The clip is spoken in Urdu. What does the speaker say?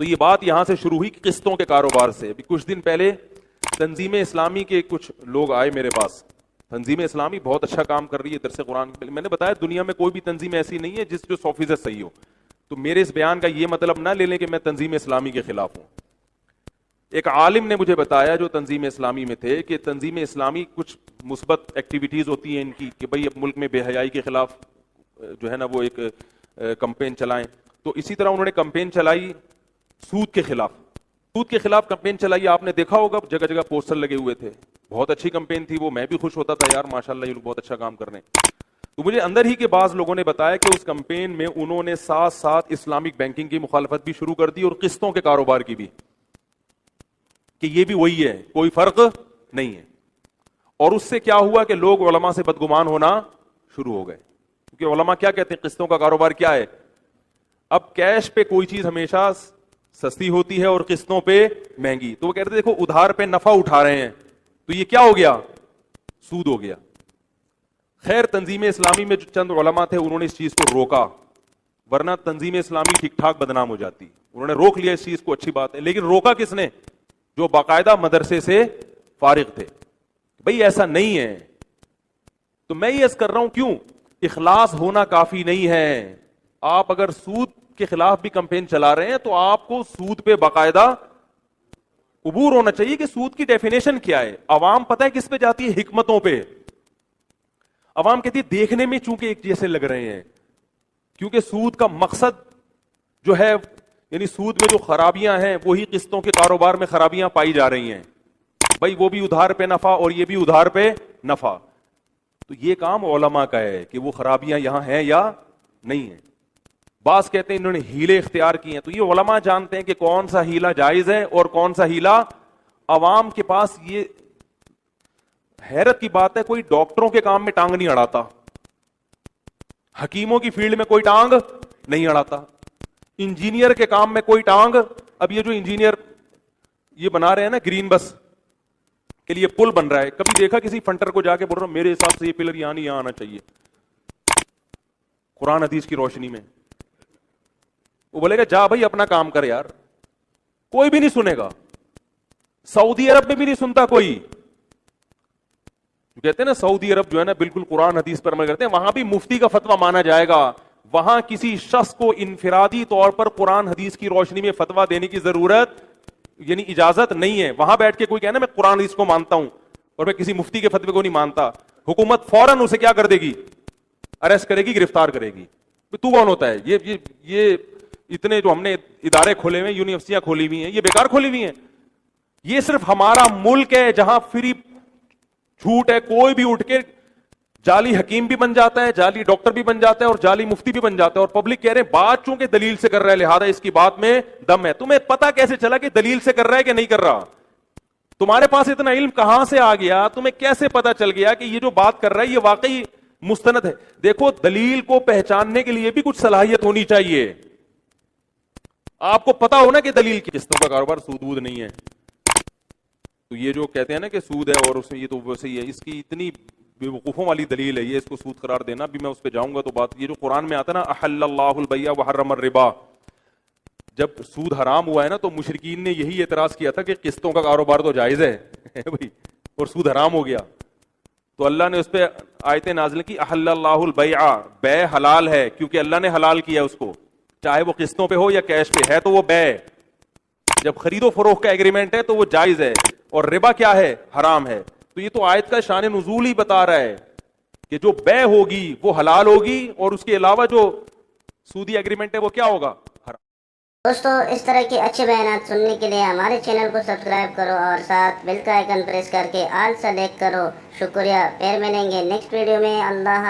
تو یہ بات یہاں سے شروع ہوئی قسطوں کے کاروبار سے. ابھی کچھ دن پہلے تنظیم اسلامی کے کچھ لوگ آئے میرے پاس. تنظیم اسلامی بہت اچھا کام کر رہی ہے درس قرآن. میں نے بتایا دنیا میں کوئی بھی تنظیم ایسی نہیں ہے جس جو 100% صحیح ہو. تو میرے اس بیان کا یہ مطلب نہ لے لیں کہ میں تنظیم اسلامی کے خلاف ہوں. ایک عالم نے مجھے بتایا جو تنظیم اسلامی میں تھے کہ تنظیم اسلامی کچھ مثبت ایکٹیویٹیز ہوتی ہیں ان کی کہ بھئی اب ملک میں بے حیائی کے خلاف جو ہے نا وہ ایک کمپین چلائیں. تو اسی طرح انہوں نے کمپین چلائی سود کے خلاف. سود کے خلاف کمپین چلائی. آپ نے دیکھا ہوگا جگہ جگہ پوسٹر لگے ہوئے تھے. بہت اچھی کمپین تھی وہ. میں بھی خوش ہوتا تھا یار ماشاءاللہ یہ لوگ بہت اچھا کام کر رہے ہیں. تو مجھے اندر ہی کے بعض لوگوں نے بتایا کہ اس کمپین میں انہوں نے ساتھ ساتھ اسلامک بینکنگ کی مخالفت بھی شروع کر دی اور قسطوں کے کاروبار کی بھی, کہ یہ بھی وہی ہے, کوئی فرق نہیں ہے. اور اس سے کیا ہوا کہ لوگ علماء سے بدگمان ہونا شروع ہو گئے. کیونکہ علماء کیا کہتے ہیں قسطوں کا کاروبار کیا ہے. اب کیش پہ کوئی چیز ہمیشہ سستی ہوتی ہے اور قسطوں پہ مہنگی. تو وہ کہتے ہیں دیکھو ادھار پہ نفع اٹھا رہے ہیں تو یہ کیا ہو گیا, سود ہو گیا. خیر تنظیم اسلامی میں جو چند علماء تھے انہوں نے اس چیز کو روکا, ورنہ تنظیم اسلامی ٹھیک ٹھاک بدنام ہو جاتی. انہوں نے روک لیا اس چیز کو, اچھی بات ہے. لیکن روکا کس نے؟ جو باقاعدہ مدرسے سے فارغ تھے. بھئی ایسا نہیں ہے. تو میں یہ عرض کر رہا ہوں کیوں اخلاص ہونا کافی نہیں ہے. آپ اگر سود کے خلاف بھی کمپین چلا رہے ہیں تو آپ کو سود پہ باقاعدہ عبور ہونا چاہیے کہ سود کی ڈیفینیشن کیا ہے. عوام پتہ ہے کس پہ جاتی ہے؟ حکمتوں پہ. عوام کہتی ہے دیکھنے میں چونکہ ایک جیسے لگ رہے ہیں, کیونکہ سود کا مقصد جو ہے یعنی سود میں جو خرابیاں ہیں وہی قسطوں کے کاروبار میں خرابیاں پائی جا رہی ہیں. بھائی وہ بھی ادھار پہ نفع اور یہ بھی ادھار پہ نفع. تو یہ کام علماء کا ہے کہ وہ خرابیاں یہاں ہیں یا نہیں ہیں. بعض کہتے ہیں انہوں نے ہیلے اختیار کیے ہیں. تو یہ علماء جانتے ہیں کہ کون سا ہیلا جائز ہے اور کون سا ہیلا. عوام کے پاس یہ حیرت کی بات ہے کوئی ڈاکٹروں کے کام میں ٹانگ نہیں اڑاتا, حکیموں کی فیلڈ میں کوئی ٹانگ نہیں اڑاتا, انجینئر کے کام میں کوئی ٹانگ. اب یہ جو انجینئر یہ بنا رہے ہیں نا گرین بس کے لیے پل بن رہا ہے, کبھی دیکھا کسی فنٹر کو جا کے بول رہا ہوں میرے حساب سے یہ پلر یہاں نہیں یہاں آنا چاہیے قرآن حدیث کی روشنی میں؟ وہ بولے گا جا بھائی اپنا کام کر یار. کوئی بھی نہیں سنے گا. سعودی عرب میں بھی نہیں سنتا کوئی. کہتے ہیں نا سعودی عرب جو ہے نا بالکل قرآن حدیث پر عمل کرتے ہیں, وہاں بھی مفتی کا فتویٰ مانا جائے گا. وہاں کسی شخص کو انفرادی طور پر قرآن حدیث کی روشنی میں فتویٰ دینے کی ضرورت یعنی اجازت نہیں ہے. وہاں بیٹھ کے کوئی کہنا میں قرآن حدیث کو مانتا ہوں اور میں کسی مفتی کے فتوے کو نہیں مانتا, حکومت فوراً اسے کیا کر دے گی؟ اریسٹ کرے گی, گرفتار کرے گی. تو کون ہوتا ہے یہ اتنے جو ہم نے ادارے کھولے ہوئے ہیں, یونیورسٹیاں کھولی ہوئی ہیں, یہ بیکار کھولی ہوئی ہیں. یہ صرف ہمارا ملک ہے جہاں فری جھوٹ ہے. کوئی بھی اٹھ کے جعلی حکیم بھی بن جاتا ہے, جعلی ڈاکٹر بھی بن جاتا ہے اور جعلی مفتی بھی بن جاتا ہے. اور پبلک کہہ رہے ہیں بات چونکہ دلیل سے کر رہا ہے لہذا اس کی بات میں دم ہے. تمہیں پتا کیسے چلا کہ دلیل سے کر رہا ہے کہ نہیں کر رہا؟ تمہارے پاس اتنا علم کہاں سے آ گیا؟ تمہیں کیسے پتا چل گیا کہ یہ جو بات کر رہا ہے یہ واقعی مستند ہے؟ دیکھو دلیل کو پہچاننے کے لیے بھی کچھ صلاحیت ہونی چاہیے. آپ کو پتا ہونا کہ دلیل کی قسطوں کا کاروبار سود وود نہیں ہے. تو یہ جو کہتے ہیں نا کہ سود ہے اور اس میں یہ تو ویسے ہی ہے, اس کی اتنی بیوقوفوں والی دلیل ہے یہ اس کو سود قرار دینا. بھی میں اس پہ جاؤں گا تو بات یہ جو قرآن میں آتا ہے نا احل اللہ البیع وحرم الربا, جب سود حرام ہوا ہے نا تو مشرکین نے یہی اعتراض کیا تھا کہ قسطوں کا کاروبار تو جائز ہے بھائی اور سود حرام ہو گیا. تو اللہ نے اس پہ آیتیں نازل کی احل اللہ البیع, بے حلال ہے کیونکہ اللہ نے حلال کیا اس کو, چاہے وہ قسطوں پہ ہو یا کیش پہ ہے تو وہ بے. جب خرید و فروخت کا ایگریمنٹ ہے تو وہ جائز ہے, اور ربا کیا ہے؟ حرام ہے. تو یہ تو آیت کا شان نزول ہی بتا رہا ہے کہ جو بے ہوگی وہ حلال ہوگی اور اس کے علاوہ جو سودی ایگریمنٹ ہے وہ کیا ہوگا؟ حرام. دوستو اس طرح کے اچھے بیانات سننے کے لیے ہمارے چینل کو سبسکرائب کرو اور ساتھ بیل کا آئیکن پریس کر کے آل سلیکٹ کرو. شکریہ. پھر ملیں گے نیکسٹ ویڈیو میں. اللہ